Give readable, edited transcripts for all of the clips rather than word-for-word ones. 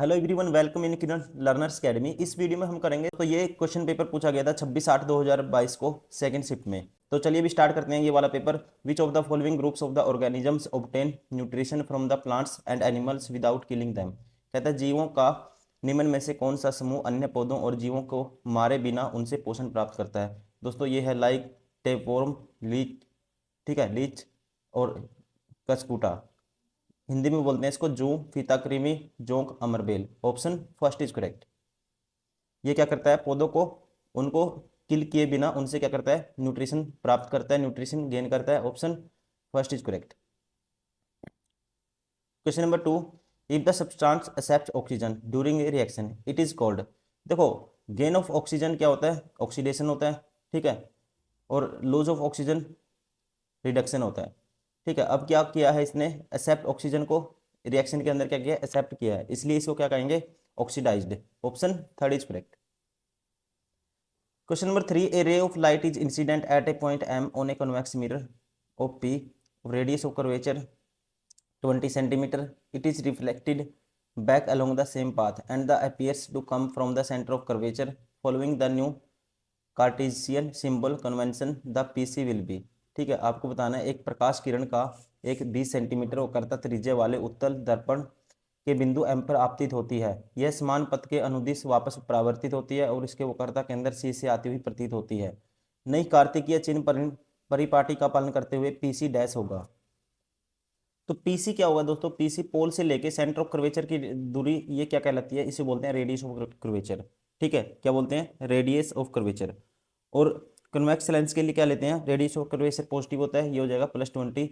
Hello everyone, welcome in Kiran learners academy. इस video में हम करेंगे तो ये क्वेश्चन पेपर पूछा गया था 26/8/2022 को सेकंड शिफ्ट में। तो चलिए अभी स्टार्ट करते हैं ये वाला paper. Which of the following groups of the organisms obtain nutrition from the plants and animals without killing them. कहता है जीवों का निम्न में से कौन सा समूह अन्य पौधों और जीवों को मारे बिना उनसे पोषण प्राप्त करता है। दोस्तों ये है लाइक, टेपवर्म, लीच, ठीक है, लीच और कस्कुटा। हिंदी में बोलते हैं इसको जू, फीता कृमि, जोंक, अमरबेल। Option first is correct. ये क्या करता है, पौधों को उनको किल किए बिना उनसे क्या करता है, न्यूट्रिशन प्राप्त करता है, न्यूट्रिशन गेन करता है। Option first is correct. Question number 2, if the substance accept oxygen during a reaction it is called. देखो, गेन ऑफ ऑक्सीजन क्या होता है, ऑक्सीडेशन होता है, ठीक है, और लूज ऑफ ऑक्सीजन रिडक्शन होता है, ठीक है। अब क्या किया है इसने, एक्सेप्ट ऑक्सीजन को रिएक्शन के अंदर क्या किया, एक्सेप्ट किया है, इसलिए इसको क्या कहेंगे, oxidized. Option third is correct. Question number 3, a ray of light is incident at a point M on a convex mirror of P, radius of curvature 20 centimeter, it is reflected back along the same path and the appears to come from the center of curvature following the new Cartesian symbol convention the PC will be. ठीक है, आपको बताना है एक प्रकाश किरण का एक 20 centimetre वक्रता त्रिज्या वाले उत्तल दर्पण के बिंदु एम पर आपतित होती है। यह समान पथ के अनुदिश वापस परावर्तित होती है और इसके वक्रता के अंदर सी से आती हुई प्रतीत होती है। नई कार्तिकीय चिन्ह परिपाटी का पालन करते हुए पीसी डैश होगा। तो पीसी क्या होगा दोस्तों, पीसी पोल से लेके सेंटर ऑफ कर्वेचर की दूरी ये क्या कहलाती है, इसे बोलते हैं रेडियस ऑफ कर्वेचर। ठीक है, क्या बोलते हैं, रेडियस ऑफ कर्वेचर। और कन्वेक्स लेंस के लिए क्या लेते हैं, रेडियस ऑफ कर्वेचर पॉजिटिव होता है, ये हो जाएगा +20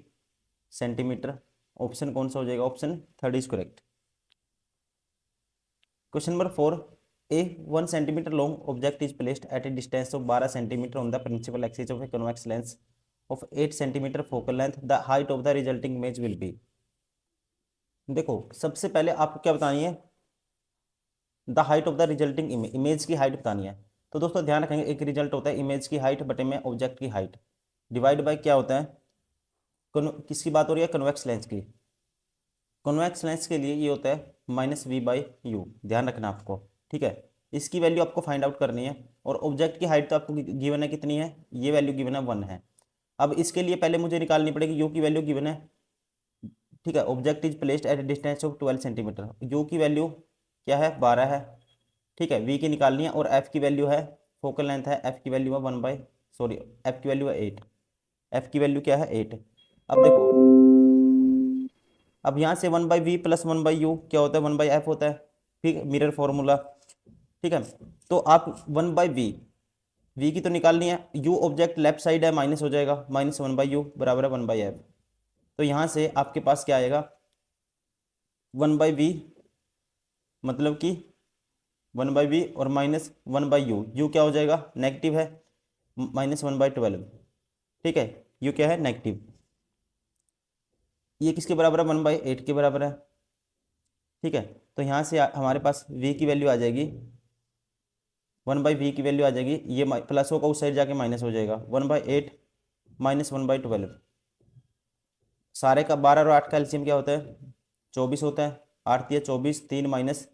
सेंटीमीटर। ऑप्शन कौन सा हो जाएगा, option third is correct. Question number 4, a 1 centimeter long object is placed at a distance of 12 centimeter on the principal axis of a convex lens of 8 centimeter focal length, the height of the resulting image will be. देखो, सबसे पहले आपको क्या बतानी है, the height of the resulting image, image की height बतानी है। तो दोस्तों ध्यान रखेंगे, एक रिजल्ट होता है इमेज की हाइट बटे में ऑब्जेक्ट की हाइट, डिवाइड बाय क्या होता है, किसकी बात हो रही है, कन्वेक्स लेंस की। कन्वेक्स लेंस के लिए ये होता है -v/u, ध्यान रखना आपको, ठीक है। इसकी वैल्यू आपको फाइंड आउट करनी है और ऑब्जेक्ट की हाइट तो आपको गिवन है, कितनी है, ये वैल्यू गिवन है 1 है। अब इसके लिए पहले मुझे निकालनी पड़ेगी, यू की वैल्यू गिवन है, ठीक है। Object is placed at a distance of 12 centimetre, you की वैल्यू क्या है, 12 है, ठीक है। वी की निकालनी है और एफ की वैल्यू है, फोकल लेंथ है, एफ की वैल्यू है एफ की वैल्यू है 8, एफ की वैल्यू क्या है 8। अब देखो, अब यहाँ से 1/v + 1/u क्या होता है, 1/f होता है, ठीक, मिरर फॉर्मूला, ठीक है। तो आप 1/v, v की तो निकालनी है, u ऑब्जेक्ट लेफ्ट साइड है, माइनस हो जाएगा, -1/u बराबर है 1/f। तो यहाँ से आपके पास क्या आएगा, 1/v मतलब कि 1/v और -1/u, u क्या हो जाएगा, नेगेटिव है, -1/12, ठीक है, u क्या है, नेगेटिव। ये किसके बराबर है, 1/8 के बराबर है, ठीक है। तो यहाँ से हमारे पास v की वैल्यू आ जाएगी, 1/v की वैल्यू आ जाएगी, ये प्लस होगा उस साइड जाके माइनस हो जाएगा, 1/8 -1/12। सारे का 12 और 8 का एलसीएम क्या होता है, 24 होता है, 8 या 24, 3 माइनस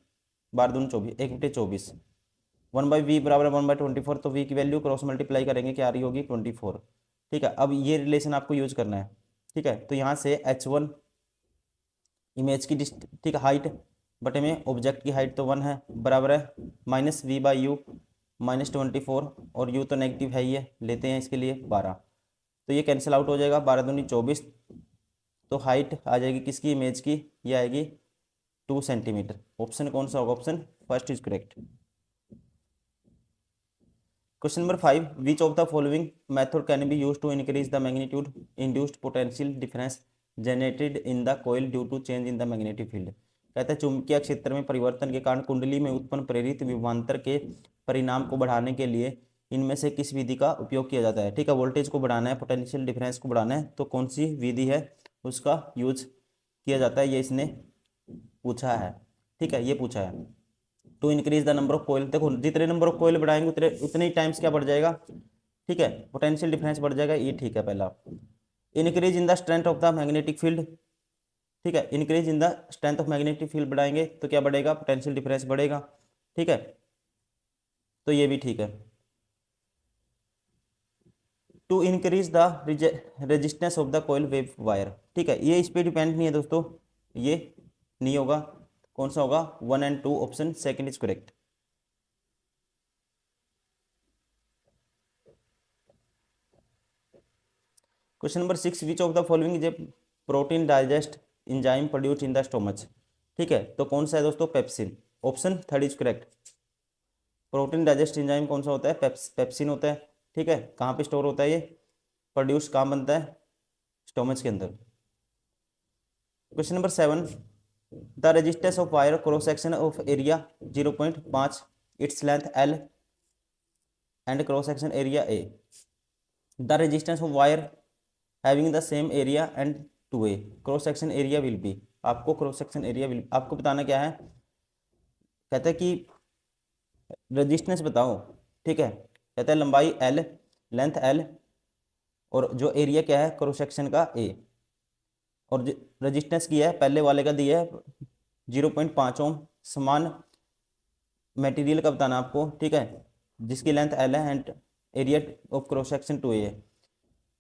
12 दूनी 24, 1/24। 1/v बराबर 1/24, तो v की वैल्यू क्रॉस मल्टीप्लाई करेंगे, क्या आ रही होगी, 24, ठीक है। अब ये रिलेशन आपको यूज करना है, ठीक है। तो यहाँ से h1 इमेज की ठीक है हाइट बटे में ऑब्जेक्ट की हाइट तो 1 है, बराबर है -v/u -24, और u तो नेगेटिव है ही है, लेते हैं इसके लिए 12, तो ये कैंसिल आउट हो जाएगा, 12 दूनी 24, तो हाइट आ जाएगी किसकी, इमेज की, ये आएगी 2 सेंटीमीटर। ऑप्शन कौन सा होगा, option first is correct. Question number 5, which of the following method can be use to increase the magnitude induced potential difference generated in the coil due to change in the magnetic field. कहता है चुंबकीय क्षेत्र में परिवर्तन के कारण कुंडली में उत्पन्न प्रेरित विभवांतर के परिणाम को बढ़ाने के लिए इनमें से किस विधि का उपयोग किया जाता है। ठीक है, वोल्टेज को बढ़ाना है, पोटेंशियल डिफरेंस को बढ़ाना है, तो कौन सी विधि है उसका यूज किया जाता है, ये इसने पूछा है। ठीक है, ये पूछा है to increase the number of coil. देखो, जितने नंबर ऑफ कोयल बढ़ाएंगे उतने उतने ही टाइम्स क्या बढ़ जाएगा, ठीक है, पोटेंशियल डिफरेंस बढ़ जाएगा, ये ठीक है पहला। Increase in the strength of the magnetic field, ठीक है। Increase in the strength of magnetic field बढ़ाएंगे तो क्या बढ़ेगा, पोटेंशियल डिफरेंस बढ़ेगा, ठीक है। तो ये भी ठीक है। To increase the resistance of the coil wave wire, ठीक है। ये इस पे डिपेंड नहीं है दोस्तों, ये नहीं होगा। कौन सा होगा, 1 and 2 option second is correct. Question number 6, which of the following is a protein digest enzyme produce in the stomach, ठीक है। तो कौन सा है दोस्तों, pepsin, option third is correct. Protein digest enzyme कौन सा होता है, पेप्सिन होता है, ठीक है। कहाँ पे स्टोर होता है ये, प्रोड्यूस कहाँ बनता है, स्टोमच के अंदर। Question number 7, the resistance of wire cross section of area 0.5, its length L and cross section area A, the resistance of wire having the same area and 2A, cross section area will be. आपको cross section area will, आपको बताना क्या है, कहते हैं कि resistance बताओ, ठीक है। कहते हैं लंबाई L, लेंथ L, और जो एरिया क्या है क्रॉस सेक्शन का A, और रेजिस्टेंस की है पहले वाले का दिया है 0.5 ओम, समान मटेरियल का बताना आपको, ठीक है, जिसकी लेंथ L है and area of cross section 2A है।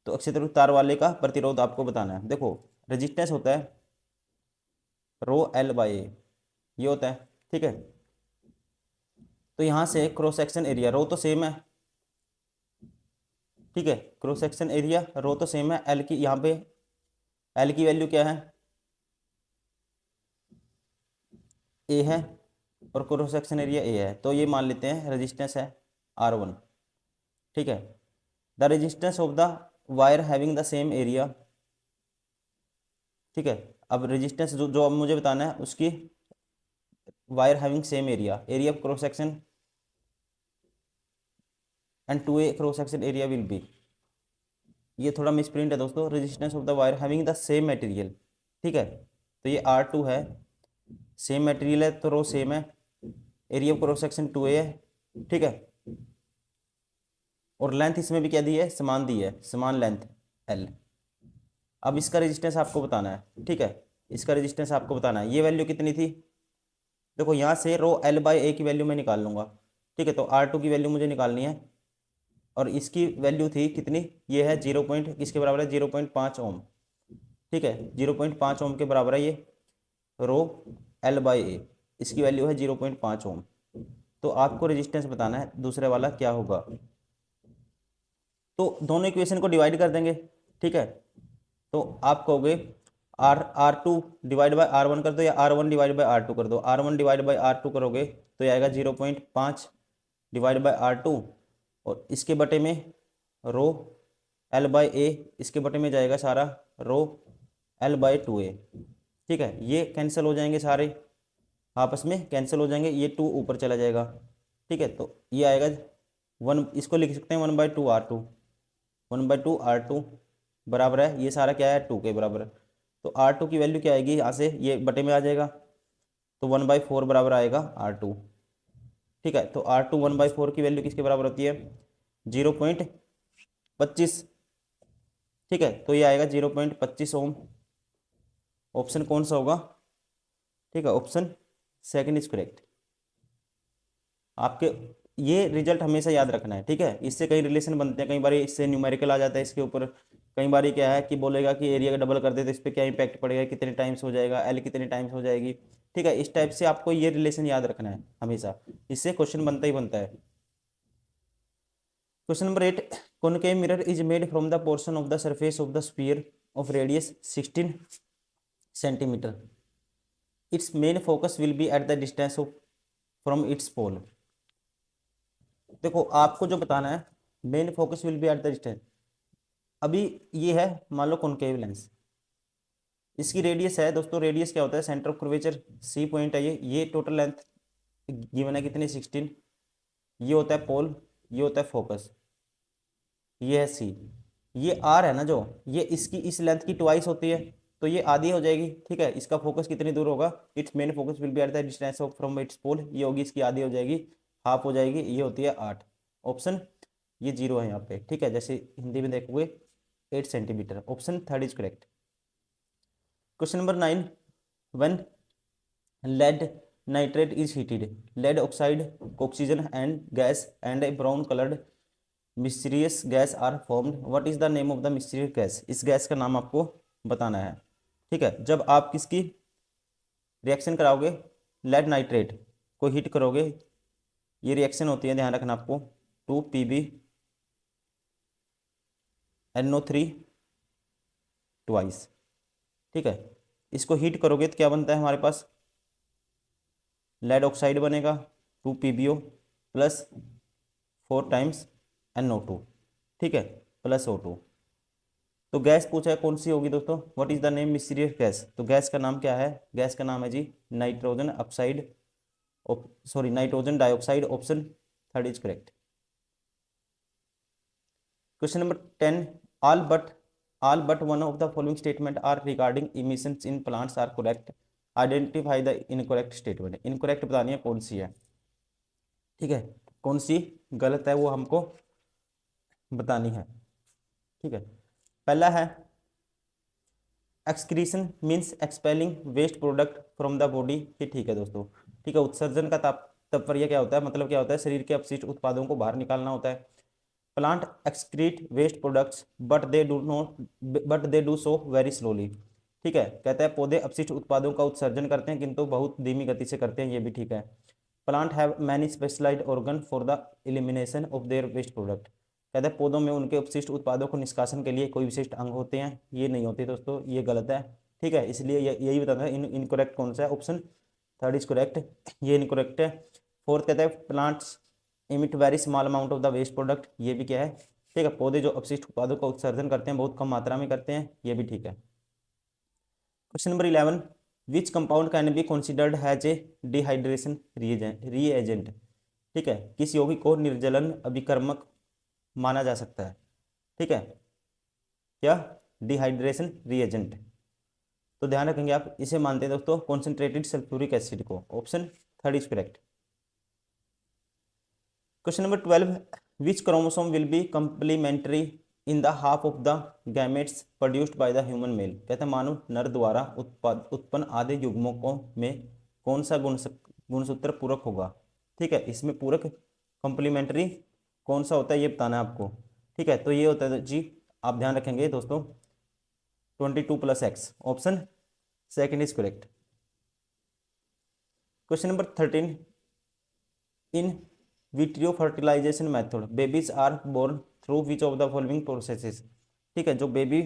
तो अक्षय तार वाले का प्रतिरोध आपको बताना है। देखो रेजिस्टेंस होता है ρL/A, ये होता है, ठीक है। तो यहाँ से क्रॉस सेक्शन एरिया, रो तो सेम है, ठीक है, क्रॉस सेक्शन एरिया रो तो सेम है, एल की यहाँ पे एल की वैल्यू क्या है, ए है, और क्रॉस सेक्शन एरिया ए है, तो ये मान लेते हैं रेजिस्टेंस है R1, ठीक है। The resistance of the wire having the same area, ठीक है। अब रेजिस्टेंस जो अब मुझे बताना है उसकी, wire having same area, area of cross section and 2A cross section area will be, ये थोड़ा मिसप्रिंट है दोस्तों, resistance of the wire having the same material, ठीक है। तो ये R2 है, सेम मटेरियल है तो रो सेम है, area of cross section 2A है, ठीक है। और लेंथ इसमें भी क्या दी है, समान दी है, समान लेंथ L। अब इसका रेजिस्टेंस आपको बताना है, ठीक है, इसका रेजिस्टेंस आपको बताना है। ये वैल्यू कितनी थी, देखो यहाँ से ρL/A की वैल्यू मैं निकाल लूँगा, ठीक है। तो R2 की वैल्यू मुझे निकालनी है, और इसकी वैल्यू थी कितनी, ये है 0 पॉइंट किसके बराबर है, 0.5 ओम, ठीक है, 0.5 ओम के बराबर है ये ρL/A, इसकी वैल्यू है 0.5 ओम। तो आपको रेजिस्टेंस बताना है दूसरे वाला क्या होगा। तो दोनों इक्वेशन को डिवाइड कर देंगे, ठीक है। तो आप कहोगे R2 डिवाइड बाई R1 कर दो, या R1 डिवाइड बाई R2 कर दो। R1 डिवाइड बाई R2 करोगे तो ये आएगा 0.5 डिवाइड बाई R2, और इसके बटे में ρL/A, इसके बटे में जाएगा सारा ρL/2A, ठीक है। ये कैंसिल हो जाएंगे सारे, आपस में कैंसिल हो जाएंगे, ये 2 ऊपर चला जाएगा, ठीक है। तो ये आएगा 1, इसको लिख सकते हैं 1/2 R2, 1/2 R2 बराबर है, ये सारा क्या है 2 के बराबर है। तो R2 की वैल्यू क्या आएगी, यहाँ से ये बटे में आ जाएगा, तो 1/4 बराबर आएगा R2, ठीक है। तो R2 1/4 की वैल्यू किसके बराबर होती है, 0.25, ठीक है। तो ये आएगा 0.25 ओम, ऑप्शन कौन सा होगा, ठीक है, ऑप्शन सेकंड इज करेक्ट। आपके ये रिजल्ट हमेशा याद रखना है, ठीक है। इससे कई रिलेशन बनते हैं, कई बार इससे न्यूमेरिकल आ जाता है इसके ऊपर, कई बार क्या है कि बोलेगा कि एरिया का डबल कर दे तो इस पर क्या इंपैक्ट पड़ेगा, कितने टाइम्स हो जाएगा, एल कितने टाइम्स हो जाएगी, ठीक है। इस टाइप से आपको ये रिलेशन याद रखना है हमेशा, इससे क्वेश्चन बनता ही बनता है। Question number 8, concave mirror is made from the portion of the surface of the sphere of radius 16 centimetre, its main focus will be at the distance of from its pole. देखो आपको जो बताना है, main focus will be at the distance, अभी ये है मान लो कॉनकेव लेंस, इसकी रेडियस है दोस्तों, रेडियस क्या होता है, centre of curvature C point है, ये टोटल लेंथ गिवन है कितनी 16, ये होता है पोल, ये होता है फोकस, ये है सी, ये आर है ना जो, ये इसकी इस लेंथ की ट्वाइस होती है, तो ये आधी हो जाएगी, ठीक है। इसका फोकस कितनी दूर होगा, its main focus will be at the distance of from its pole, ये होगी इसकी आधी हो जाएगी, हाफ हो जाएगी, ये होती है 8, ऑप्शन ये 0 है यहाँ पे, ठीक है। जैसे हिंदी में देखोगे 8 centimetre, option third is correct. Question number 9, when lead nitrate is heated, lead oxide, oxygen and gas and a brown colored mysterious gas are formed. What is the name of the mysterious gas? इस gas का नाम आपको बताना है। ठीक है, जब आप किसकी रिएक्शन कराओगे, लेड नाइट्रेट को हीट करोगे, ये रिएक्शन होती है, ध्यान रखना आपको, 2 PbNO3 ट्वाइस। ठीक है, इसको हीट करोगे तो क्या बनता है हमारे पास, लेड ऑक्साइड बनेगा 2 PbO प्लस 4 टाइम्स NO2। ठीक है, प्लस O2। तो गैस पूछा है कौन सी होगी दोस्तों, what is the name mysterious gas, तो गैस का नाम क्या है, गैस का नाम है जी nitrogen oxide, sorry nitrogen dioxide, option third is correct. Question number 10, all but one of the following statement are regarding emissions in plants are correct, identify the incorrect statement। Incorrect बतानी है कौन सी है। ठीक है, कौन सी गलत है वो हमको बतानी है। ठीक है, पहला है excretion means expelling waste product from the body. ये ठीक है दोस्तों। ठीक है, उत्सर्जन का तात्पर्य क्या होता है, मतलब क्या होता है, शरीर के अपशिष्ट उत्पादों को बाहर निकालना होता है। Plant excrete waste products but they do so very slowly. ठीक है, कहता है पौधे अपशिष्ट उत्पादों का उत्सर्जन करते हैं किंतु बहुत धीमी गति से करते हैं, ये भी ठीक है। Plant have many specialized organ for the elimination of their waste product. कहते हैं पौधों में उनके अपशिष्ट उत्पादों को निष्कासन के लिए कोई विशिष्ट अंग होते हैं, ये नहीं होते दोस्तों, ये गलत है। ठीक है, इसलिए यही बताना है इनकरेक्ट कौन सा है, ऑप्शन थर्ड इज करेक्ट, ये इनकरेक्ट है। फोर्थ कहता है plants emit very small amount of the waste product, ये भी क्या है, ठीक है, पौधे जो अपशिष्ट उत्पादों का उत्सर्जन करते हैं बहुत कम मात्रा में करते हैं, ये भी ठीक है। Question number 11, which compound can be considered has a dehydration reagent. ठीक है, किस यौगिक को निर्जलन अभिकर्मक माना जा सकता है। ठीक है, क्या, डिहाइड्रेशन रीएजेंट। तो ध्यान रखेंगे आप, इसे मानते हैं दोस्तों कॉन्सेंट्रेटेड सल्फ्यूरिक एसिड को, option third is correct. Question number 12, which chromosome will be complementary in the half of the gametes produced by the human male. कहते हैं मानव नर द्वारा उत्पन्न आधे युग्मकों में कौन सा गुणसूत्र पूरक होगा। ठीक है, इसमें पूरक कंप्लीमेंट्री कौन सा होता है ये बताना है आपको। ठीक है, तो ये होता है जी, आप ध्यान रखेंगे दोस्तों 22+X, option second is correct. Question number 13, in vitro fertilisation method babies are born through which of the following processes. ठीक है, जो बेबी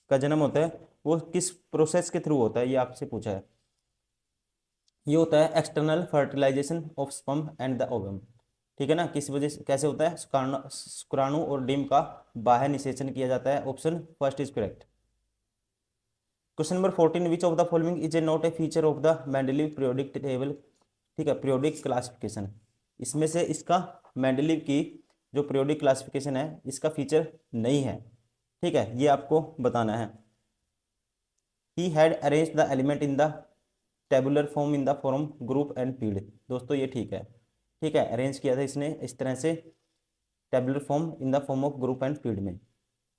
का जन्म होता है वो किस प्रोसेस के थ्रू होता है, ये आपसे पूछा है। ये होता है external fertilization of sperm and the ovum. ठीक है ना, किस वजह से कैसे होता है, शुक्राणु और डिम का बाह्य निषेचन किया जाता है, option first is correct. Question number 14, which of the following is a not a feature of the Mendeleev periodic table. ठीक है, पीरियोडिक क्लासिफिकेशन, इसमें से इसका मेंडलीव की जो पीरियोडिक क्लासिफिकेशन है इसका फीचर नहीं है। ठीक है, ये आपको बताना है। He had arrange the element in the tabular form in the form group and field. दोस्तों ये ठीक है, ठीक है, अरेंज किया था इसने इस तरह से tabular form in the form of group and field में।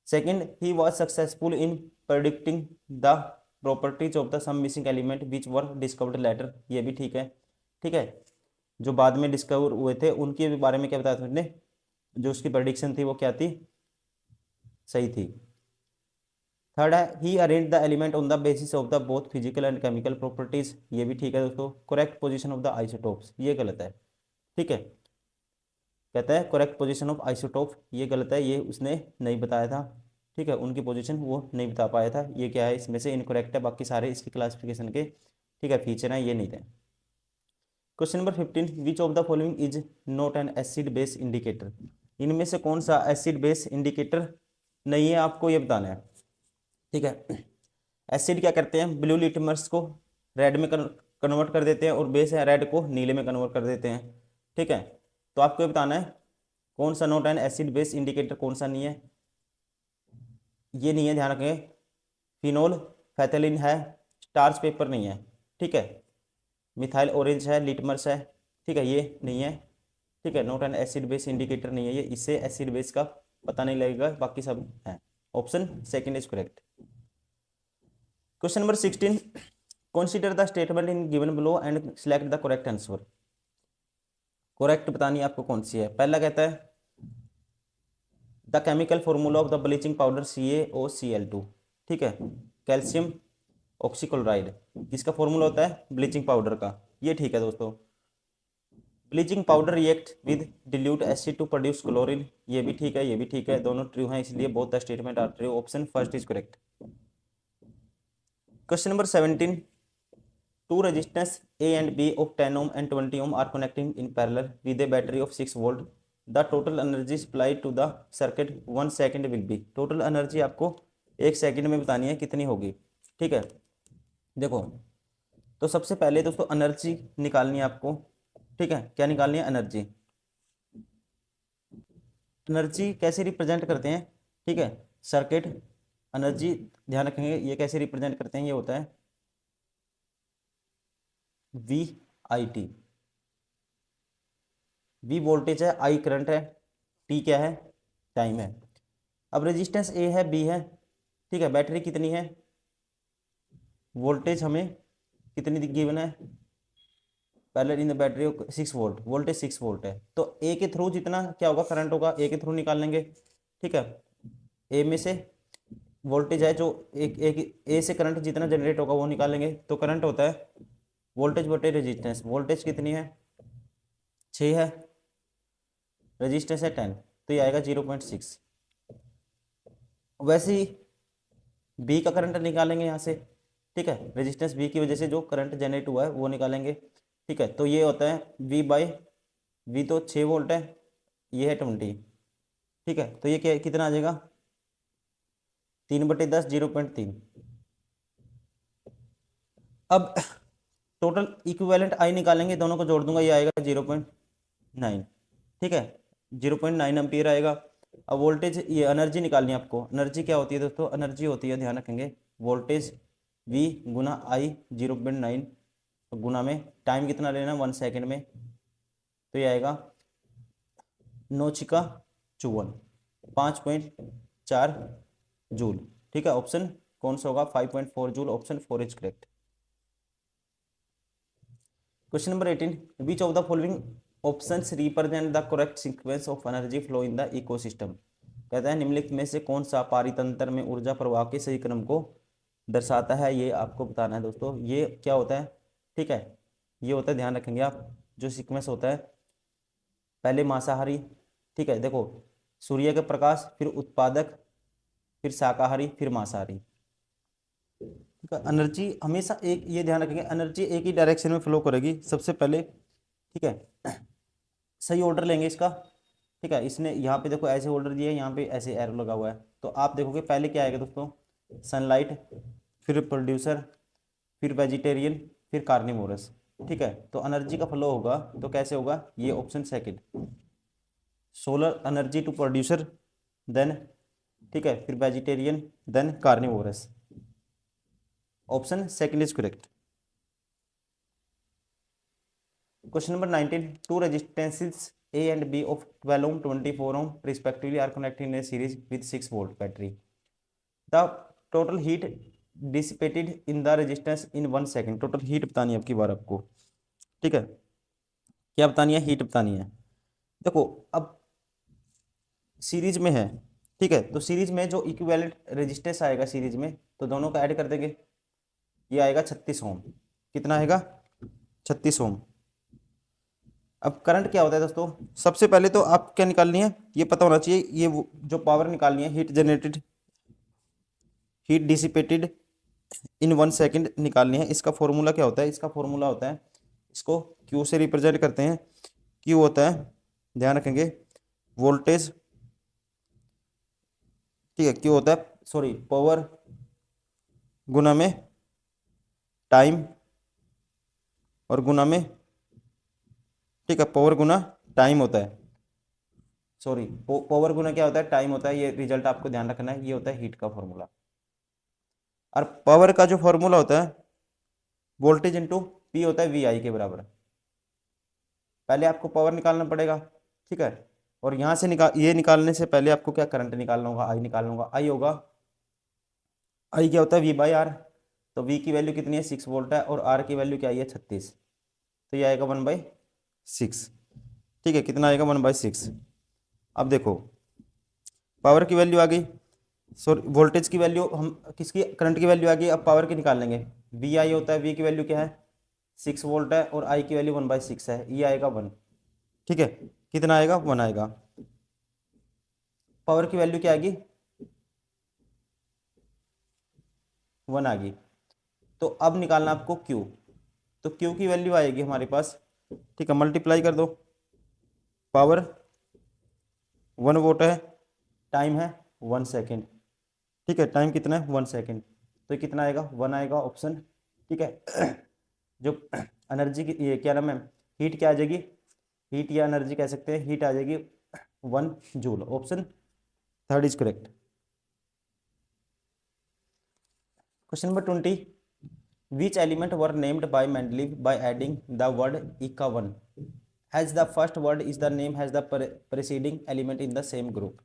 Second, he was successful in predicting the properties of the some missing element which were discovered later, ये भी ठीक है। ठीक है, जो बाद में डिस्कवर हुए थे उनके बारे में क्या बताया था उसने, जो उसकी प्रेडिक्शन थी वो क्या थी, सही थी। थर्ड है, he arrange the element on the basis of the both physical and chemical properties, ये भी ठीक है दोस्तों। Correct position of the isotopes, ये गलत है। ठीक है, कहता है करेक्ट पोजीशन ऑफ आइसोटोप, ये गलत है, ये उसने नहीं बताया था। ठीक है, उनकी पोजीशन वो नहीं बता पाया था, ये क्या है इसमें से इनकरेक्ट है, बाकी सारे इसकी क्लासिफिकेशन के ठीक है फीचर हैं, ये नहीं थे। Question number 15, which of the following is not an acid base indicator. इनमें से कौन सा एसिड बेस इंडिकेटर नहीं है, आपको ये बताना है। ठीक है, एसिड क्या करते हैं, ब्लू लिटमस को रेड में कन्वर्ट कर देते हैं और बेस है रेड को नीले में कन्वर्ट कर देते हैं। ठीक है, तो आपको ये बताना है कौन सा not an acid base indicator कौन सा नहीं है, ये नहीं है, ध्यान रखें। फिनोल फैथलिन है, स्टार्च पेपर नहीं है। ठीक है, मिथाइल ऑरेंज है, लिटमस है। ठीक है, ये नहीं है। ठीक है, not an acid base indicator नहीं है ये, इससे एसिड बेस का पता नहीं लगेगा, बाकी सब है, option second is correct. Question number 16, which of the following is not an acid base indicator. इनमें से कौन सा एसिड बेस इंडिकेटर नहीं है, question number 16, consider the statement in given below and select the correct answer. Correct बतानी है आपको कौन सी है। पहला कहता है the chemical formula of the bleaching powder CaOCl2, ठीक है, कैल्शियम ऑक्सीक्लोराइड, किसका फॉर्मूला होता है, ब्लीचिंग पाउडर का, ये ठीक है दोस्तों। Bleaching powder react with dilute acid to produce chlorine, ये भी ठीक है, ये भी ठीक है, दोनों ट्रू हैं, इसलिए both the statement are true, option first is correct. Question number 17, two resistors A and B of 10 ohm and 20 ohm are connecting in parallel with a battery of 6 volt. The total energy supplied to the circuit 1 second will be, total energy आपको 1 second में बतानी है कितनी होगी, ठीक है। देखो तो सबसे पहले दोस्तों एनर्जी निकालनी है आपको, ठीक है, क्या निकालनी है, एनर्जी। एनर्जी कैसे रिप्रेजेंट करते हैं, ठीक है, सर्किट एनर्जी ध्यान रखेंगे, ये कैसे रिप्रेजेंट करते हैं, ये होता है VIT, V वोल्टेज है, I करंट है, T क्या है, टाइम है। अब रेजिस्टेंस A है, B है, ठीक है, बैटरी कितनी है, वोल्टेज हमें कितनी गिवन है, पहले in the battery 6 volt, voltage 6 volt है, तो ए के थ्रू जितना क्या होगा, करंट होगा, ए के थ्रू निकाल लेंगे, ठीक है। ए में से वोल्टेज है जो एक ए से करंट जितना जनरेट होगा वो निकालेंगे, तो करंट होता है वोल्टेज बटे रेजिस्टेंस, वोल्टेज कितनी है 6 है, रेजिस्टेंस है 10, तो ये आएगा 0.6। वैसे ही बी का करंट निकालेंगे यहाँ से, ठीक है, रेजिस्टेंस बी की वजह से जो करंट जनरेट हुआ है वो निकालेंगे, ठीक है, तो ये होता है V तो 6 वोल्ट है, ये है 20, ठीक है, तो ये क्या कितना आ जाएगा 3/10 0.3। अब टोटल इक्विवेलेंट आई निकालेंगे, दोनों को जोड़ दूंगा, ये आएगा 0.9, ठीक है, 0.9 एम्पियर आएगा। अब वोल्टेज, ये एनर्जी निकालनी है आपको, एनर्जी क्या होती है दोस्तों, एनर्जी होती है, ध्यान रखेंगे, वोल्टेज V गुना I 0.9 गुना में टाइम कितना लेना 1 सेकेंड में, तो ये आएगा 9 छिका 54, 5.4 जूल, ठीक है, ऑप्शन कौन सा होगा 5.4 joule, option 4 is correct. Question number 18, which of the following options represent the correct sequence of energy flow in the ecosystem. कहता है निम्नलिखित में से कौन सा पारितंत्र में ऊर्जा प्रवाह के सही क्रम को दर्शाता है, ये आपको बताना है दोस्तों। ये क्या होता है, ठीक है, ये होता है, ध्यान रखेंगे आप, जो सीक्वेंस होता है पहले मांसाहारी, ठीक है, देखो सूर्य के प्रकाश, फिर उत्पादक, फिर शाकाहारी, फिर मांसाहारी, ठीक है। एनर्जी हमेशा एक, ये ध्यान रखेंगे, एनर्जी एक ही डायरेक्शन में फ्लो करेगी सबसे पहले, ठीक है, सही ऑर्डर लेंगे इसका, ठीक है, इसने यहाँ पे देखो ऐसे ऑर्डर दिए, यहाँ पे ऐसे एरो लगा हुआ है, तो आप देखोगे पहले क्या आएगा दोस्तों, सनलाइट, फिर प्रोड्यूसर, फिर वेजिटेरियन, फिर कार्निवोरस, ठीक है, तो एनर्जी का फ्लो होगा तो कैसे होगा, ये option second, solar energy to producer, then, ठीक है, फिर vegetarian, then carnivorous, option second is correct. Question number 19, two resistances A and B of 12 ohm 24 ohm respectively are connected in a series with 6 volt battery. The total heat dissipated in the resistance in 1 second. Total heat बतानी है आपकी बार आपको, ठीक है, क्या बतानी है, heat बतानी है। देखो अब सीरीज में है, ठीक है, तो सीरीज में जो इक्विवेलेंट रेजिस्टेंस आएगा सीरीज में, तो दोनों का ऐड कर देंगे, ये आएगा 36 ओम, कितना आएगा 36 ओम। अब करंट क्या होता है दोस्तों, सबसे पहले तो आप क्या निकालनी है, ये पता होना चाहिए, ये जो पावर निकालनी है, हीट जनरेटेड, हीट डिसिपेटेड इन 1 सेकेंड निकालनी है। इसका फॉर्मूला क्या होता है, इसका फॉर्मूला होता है, इसको क्यू से रिप्रेजेंट करते हैं, क्यू होता है, ध्यान रखेंगे, वोल्टेज, ठीक है, क्यू होता है, सॉरी, पावर गुना में टाइम और गुना में, ठीक है, पावर गुना टाइम होता है, सॉरी, पावर गुना क्या होता है, टाइम होता है, ये रिजल्ट आपको ध्यान रखना है, ये होता है हीट का फॉर्मूला। और पावर का जो फॉर्मूला होता है वोल्टेज इंटू पी होता है VI के बराबर। पहले आपको पावर निकालना पड़ेगा, ठीक है, और यहाँ से ये निकालने से पहले आपको क्या करंट निकालना होगा, आई निकालना होगा, आई होगा, आई क्या होता है V/R, तो V की वैल्यू कितनी है 6 वोल्ट है और R की वैल्यू क्या आई है 36, तो ये आएगा 1/6। ठीक है, कितना आएगा 1/6। अब देखो पावर की वैल्यू आ गई, सॉरी वोल्टेज की वैल्यू, हम किसकी करंट की वैल्यू आ गई, अब पावर की निकाल लेंगे। वी आई होता है, वी की वैल्यू क्या है 6 वोल्ट है और आई की वैल्यू 1/6 है, ये आएगा 1। ठीक है, कितना आएगा 1 आएगा। पावर की वैल्यू क्या आएगी 1 आ गई। तो अब निकालना आपको क्यू, तो क्यू की वैल्यू आएगी हमारे पास, ठीक है, मल्टीप्लाई कर दो, पावर 1 वोट है, टाइम है 1 सेकेंड। ठीक है, टाइम कितना है 1 सेकेंड, तो ये कितना आएगा 1 आएगा ऑप्शन। ठीक है जो एनर्जी की ये क्या नाम है, हीट क्या आ जाएगी, हीट या एनर्जी कह सकते हैं, हीट आ जाएगी 1 joule, option third is correct. Question number 20, which element were named by Mendeleev by adding the word eka1 as the first word is the name has the preceding element in the same group।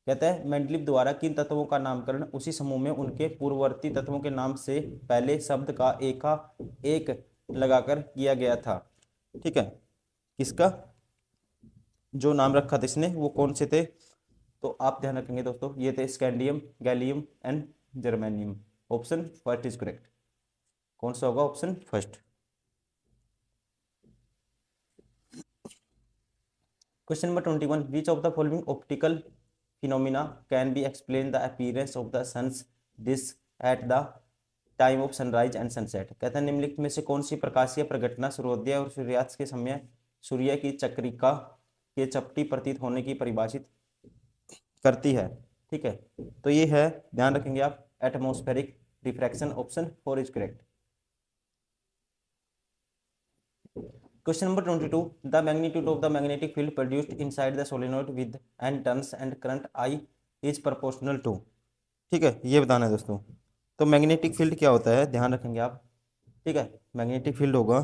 कहता है Mendeleev द्वारा किन तत्वों का नामकरण उसी समूह में उनके पूर्ववर्ती तत्वों के नाम से पहले शब्द का एका एक लगाकर किया गया था। ठीक है, किसका जो नाम रखा था इसने वो कौन से थे, तो आप ध्यान रखेंगे दोस्तों, ये थे scandium, gallium and germanium, option first is correct. कौन सा होगा option first. Question number 21, which of the following optical phenomena can be explain the appearance of the sun's disc at the time of sunrise and sunset. कहता है निम्नलिखित में से कौन सी प्रकाशीय प्रघटना सूर्योदय और सूर्यास्त के समय सूर्य की चक्रिका के चपटी प्रतीत होने की परिभाषित करती है। ठीक है, तो ये है, ध्यान रखेंगे आप, atmospheric refraction, option 4 is correct. Question number 22, the magnitude of the magnetic field produced inside the solenoid with n turns and current I is proportional to। ठीक है, ये बताना है दोस्तों। तो मैग्नेटिक फील्ड क्या होता है, ध्यान रखेंगे आप। ठीक है, मैग्नेटिक फील्ड होगा,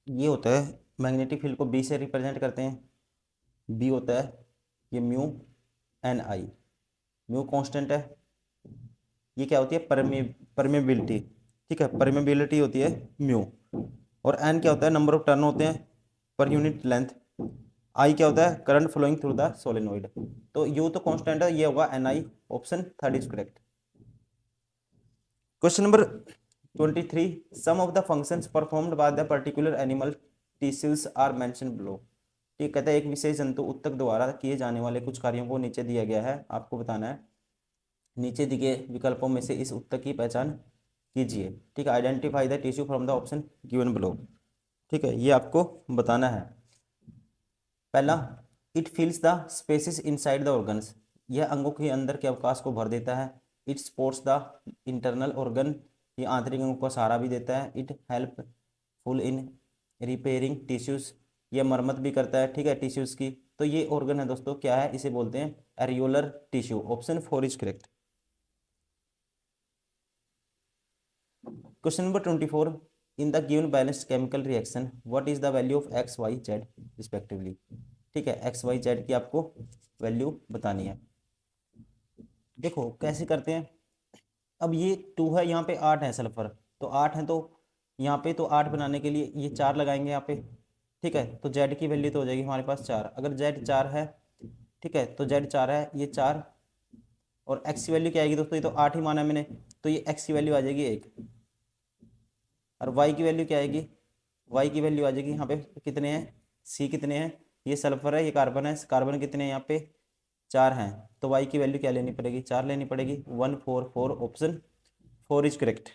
ये होता है, मैग्नेटिक फील्ड को बी से रिप्रेजेंट करते हैं, बी होता है ये म्यू एन आई, म्यू कांस्टेंट है, ये क्या होती है परमेबिलिटी। ठीक है, परमेबिलिटी होती है म्यू, और एन क्या होता है नंबर ऑफ टर्न होते हैं पर यूनिट लेंथ, आई क्या होता है current flowing through the solenoid. तो यू तो कांस्टेंट है, ये होगा n I, option third is correct. Question number 23, some of the functions performed by the particular animal tissues are mention below. ठीक कहता है एक विशेष जंतु उत्तक द्वारा किए जाने वाले कुछ कार्यों को नीचे दिया गया है, आपको बताना है, नीचे दिए विकल्पों में से इस उत्तक की पहचान कीजिए। ठीक है, identify the tissue from the option given below. ठीक है, ये आपको बताना है। पहला, it fills the spaces inside the organs, यह अंगों के अंदर के अवकाश को भर देता है। It supports the internal organ, ये आंतरिक अंगों को सहारा भी देता है। It help full in repairing tissues, यह मरम्मत भी करता है, ठीक है, टिश्यूज की। तो ये ऑर्गन है दोस्तों, क्या है, इसे बोलते हैं areolar tissue, option 4 is correct. Question number 24, in the given balanced chemical reaction what is the value of x y z respectively. ठीक है, एक्स वाई जेड की आपको वैल्यू बतानी है। देखो कैसे करते हैं, अब ये 2 है, यहाँ पे 8 है सल्फर, तो 8 है, तो यहाँ पे तो 8 बनाने के लिए ये 4 लगाएंगे यहाँ पे। ठीक है, तो जेड की वैल्यू तो हो जाएगी हमारे पास 4, अगर जेड 4 है, ठीक है, तो जेड 4 है, ये 4, और एक्स की वैल्यू क्या आएगी दोस्तों, ये तो 8 ही माना है मैंने, तो ये एक्स की वैल्यू आ जाएगी 1, और वाई की वैल्यू क्या आएगी, वाई की वैल्यू आ जाएगी यहाँ पे कितने हैं, सी कितने हैं, ये सल्फर है, ये कार्बन है, कार्बन कितने हैं यहाँ पे 4 हैं, तो वाई की वैल्यू क्या लेनी पड़ेगी 4 लेनी पड़ेगी, 1 4 4, ऑप्शन 4 इज करेक्ट।